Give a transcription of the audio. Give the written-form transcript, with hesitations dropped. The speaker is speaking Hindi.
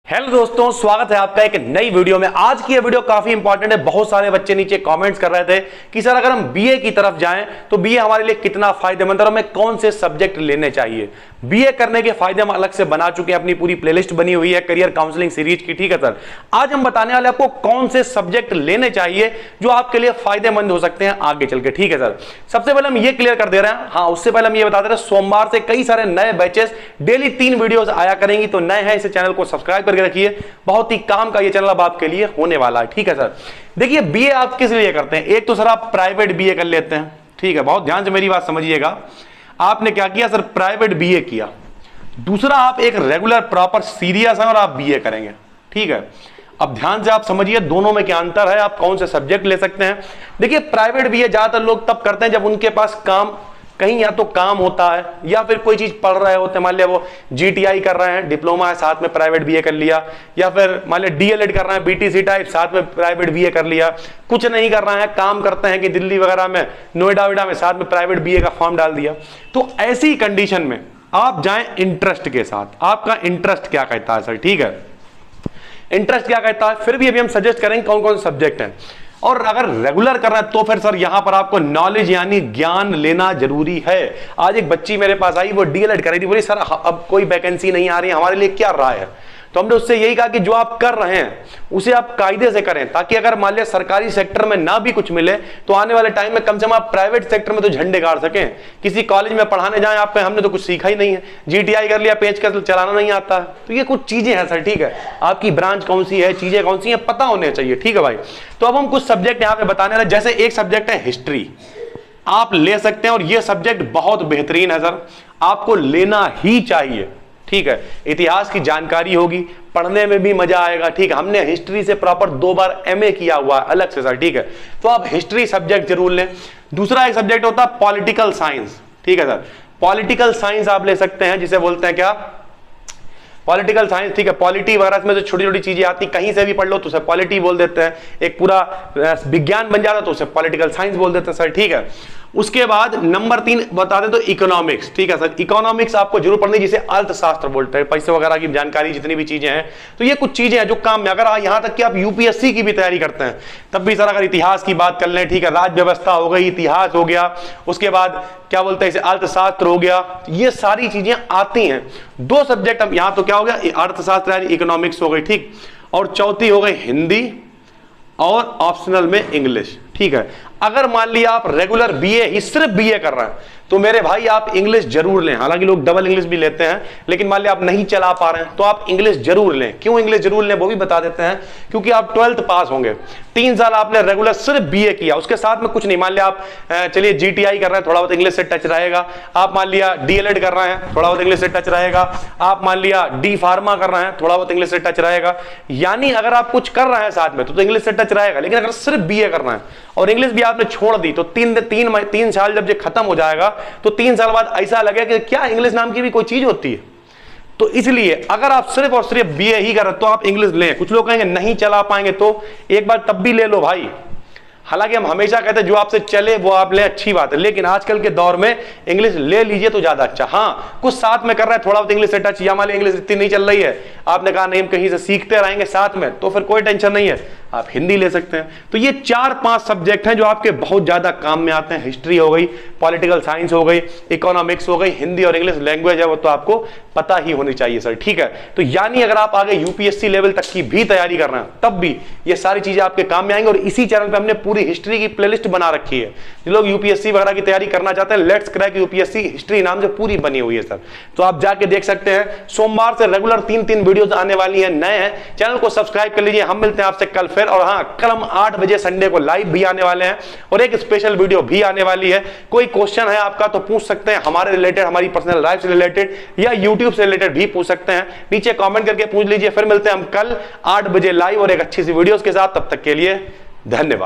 हेलो दोस्तों, स्वागत है आपका एक नई वीडियो में। आज की ये वीडियो काफी इंपॉर्टेंट है। बहुत सारे बच्चे नीचे कमेंट्स कर रहे थे कि सर अगर हम बीए की तरफ जाएं तो बीए हमारे लिए कितना फायदेमंद है और हमें कौन से सब्जेक्ट लेने चाहिए। बीए करने के फायदे हम अलग से बना चुके हैं, अपनी पूरी प्लेलिस्ट बनी हुई है करियर काउंसलिंग सीरीज की। ठीक है सर, आज हम बताने वाले आपको कौन से सब्जेक्ट लेने चाहिए जो आपके लिए फायदेमंद हो सकते हैं आगे चल के। ठीक है सर, सबसे पहले हम ये क्लियर कर दे रहे हैं। हाँ, उससे पहले हम ये बता दे रहे हैं, सोमवार से कई सारे नए बैचेस डेली 3 वीडियोस आया करेंगी। तो नए हैं इसे चैनल को सब्सक्राइब करके रखिए, बहुत ही काम का ये चैनल अब आपके लिए होने वाला है। ठीक है सर, देखिए बीए आप किस लिए करते हैं। एक तो सर आप प्राइवेट बीए कर लेते हैं। ठीक है, बहुत ध्यान से मेरी बात समझिएगा। आपने क्या किया सर, प्राइवेट बीए किया। दूसरा, आप एक रेगुलर प्रॉपर सीरियस हैं और आप बीए करेंगे। ठीक है, अब ध्यान से आप समझिए दोनों में क्या अंतर है, आप कौन से सब्जेक्ट ले सकते हैं। देखिए प्राइवेट बीए ज्यादातर लोग तब करते हैं जब उनके पास काम, कहीं या तो काम होता है या फिर कोई चीज पढ़ रहे होते हैं। मान लिया वो जीटीआई कर रहे हैं, डिप्लोमा है, साथ में प्राइवेट बीए कर लिया, या फिर मान लिया डीएलएड कर रहे हैं, बीटीसी टाइप, साथ में प्राइवेट बीए कर लिया। कुछ नहीं कर रहे हैं, काम करते हैं कि दिल्ली वगैरह में, नोएडा वेडा में, साथ में प्राइवेट बीए का फॉर्म डाल दिया। तो ऐसी कंडीशन में आप जाएं इंटरेस्ट के साथ। आपका इंटरेस्ट क्या कहता है सर। ठीक है, इंटरेस्ट क्या कहता है, फिर भी अभी हम सजेस्ट करेंगे कौन कौन से सब्जेक्ट हैं। और अगर रेगुलर कर रहे हैं तो फिर सर यहां पर आपको नॉलेज यानी ज्ञान लेना जरूरी है। आज एक बच्ची मेरे पास आई, वो डीएलएड कर रही थी, बोली सर अब कोई वैकेंसी नहीं आ रही, हमारे लिए क्या राय है। तो हमने उससे यही कहा कि जो आप कर रहे हैं उसे आप कायदे से करें, ताकि अगर मान लिया सरकारी सेक्टर में ना भी कुछ मिले तो आने वाले टाइम में कम से कम आप प्राइवेट सेक्टर में तो झंडे गाड़ सकें। किसी कॉलेज में पढ़ाने जाएं आप, हमने तो कुछ सीखा ही नहीं है, जीटीआई कर लिया, पेज का चलाना नहीं आता है। तो ये कुछ चीजें हैं सर। ठीक है, आपकी ब्रांच कौन सी है, चीजें कौन सी हैं, पता होने चाहिए। ठीक है भाई, तो अब हम कुछ सब्जेक्ट यहाँ पे बताने वाले। जैसे एक सब्जेक्ट है हिस्ट्री, आप ले सकते हैं और ये सब्जेक्ट बहुत बेहतरीन है सर, आपको लेना ही चाहिए। ठीक है, इतिहास की जानकारी होगी, पढ़ने में भी मजा आएगा। ठीक है, हमने हिस्ट्री से प्रॉपर 2 बार एमए किया हुआ है अलग से सर। ठीक है, तो आप हिस्ट्री सब्जेक्ट जरूर लें। दूसरा एक सब्जेक्ट होता है पॉलिटिकल साइंस। ठीक है सर, पॉलिटिकल साइंस आप ले सकते हैं, जिसे बोलते हैं क्या, पॉलिटिकल साइंस। ठीक है, पॉलिटी वगैरह में जो छोटी छोटी चीजें आती, कहीं से भी पढ़ लो तो उसे पॉलिटी बोल देते हैं। एक पूरा विज्ञान बन जाता तो उसे पॉलिटिकल साइंस बोल देते हैं सर। ठीक है, उसके बाद नंबर 3 बता दें तो इकोनॉमिक्स। ठीक है सर, इकोनॉमिक्स आपको जरूर पढ़नी, जिसे अर्थशास्त्र बोलते हैं, पैसे वगैरह की जानकारी, जितनी भी चीजें हैं। तो ये कुछ चीजें हैं जो काम में, अगर यहां तक कि आप यूपीएससी की भी तैयारी करते हैं तब भी सर अगर इतिहास की बात कर लें, ठीक है, राज्य व्यवस्था हो गई, इतिहास हो गया, उसके बाद क्या बोलते हैं इसे, अर्थशास्त्र हो गया, ये सारी चीजें आती हैं। 2 सब्जेक्ट हम यहां, तो क्या हो गया, अर्थशास्त्र यानी इकोनॉमिक्स हो गई। ठीक, और चौथी हो गई हिंदी और ऑप्शनल में इंग्लिश। ठीक है, अगर मान लिया आप रेगुलर बीए ही सिर्फ बीए कर रहे हैं तो मेरे भाई आप इंग्लिश जरूर लें। हालांकि लोग डबल इंग्लिश भी लेते हैं, लेकिन मान लिया आप नहीं चला पा रहे हैं तो आप इंग्लिश जरूर लें। क्यों इंग्लिश जरूर लें वो भी बता देते हैं, क्योंकि आप 12th पास होंगे, 3 साल आपने रेगुलर सिर्फ बीए किया, उसके साथ में कुछ नहीं। मान लिया आप चलिए जीटीआई कर रहे हैं, थोड़ा बहुत इंग्लिश से टच रहेगा। आप मान लिया डीएलएड कर रहे हैं, थोड़ा बहुत इंग्लिश से टच रहेगा। आप मान लिया डी फार्मा कर रहे हैं, थोड़ा बहुत इंग्लिश से टच रहेगा। यानी अगर आप कुछ कर रहे हैं साथ में तो इंग्लिश से टच रहेगा। लेकिन अगर सिर्फ बीए करना है और इंग्लिश भी आपने छोड़ दी तो 3 साल जब ये खत्म हो जाएगा तो 3 साल बाद ऐसा लगेगा कि क्या इंग्लिश नाम की भी कोई चीज होती है। तो इसलिए अगर आप सिर्फ और सिर्फ बीए ही कर तो आप इंग्लिश लें। कुछ लोग कहेंगे नहीं चला पाएंगे, तो एक बार तब भी ले लो भाई। हालांकि हम हमेशा कहते हैं जो आपसे चले वो आप ले, अच्छी बात है, लेकिन आजकल के दौर में इंग्लिश ले लीजिए तो ज्यादा अच्छा। हाँ, कुछ साथ में कर रहा है, थोड़ा बहुत इंग्लिश से टच, या मान लिया इंग्लिश इतनी नहीं चल रही है, आपने कहा नहीं हम कहीं से सीखते रहेंगे साथ में, तो फिर कोई टेंशन नहीं है, आप हिंदी ले सकते हैं। तो ये 4-5 सब्जेक्ट हैं जो आपके बहुत ज्यादा काम में आते हैं। हिस्ट्री हो गई, पॉलिटिकल साइंस हो गई, इकोनॉमिक्स हो गई, हिंदी और इंग्लिश लैंग्वेज है वो तो आपको पता ही होनी चाहिए सर। ठीक है, तो यानी अगर आप आगे यूपीएससी लेवल तक की भी तैयारी कर रहे हैं तब भी ये सारी चीजें आपके काम में आएंगी। और इसी चैनल पे हमने पूरी हिस्ट्री की प्लेलिस्ट बना रखी है। जो लोग यूपीएससी वगैरह की तैयारी करना चाहते हैं, लेट्स क्रैक यूपीएससी हिस्ट्री नाम से पूरी बनी हुई है सर, तो आप जाके देख सकते हैं। सोमवार से रेगुलर 3-3 वीडियोस आने वाली हैं। नए हैं चैनल को सब्सक्राइब कर लीजिए। हम मिलते हैं आपसे कल फिर। और हाँ, कल हम 8 बजे संडे को लाइव भी आने वाले हैं और एक स्पेशल वीडियो भी आने वाली है। कोई क्वेश्चन है आपका तो पूछ सकते हैं, हमारे रिलेटेड, हमारी पर्सनल लाइफ से रिलेटेड, या यूट्यूब से रिलेटेड भी पूछ सकते हैं। नीचे कमेंट करके पूछ लीजिए। फिर मिलते हैं हम कल 8 बजे लाइव और एक अच्छी सी वीडियोस के साथ। तब तक के लिए धन्यवाद।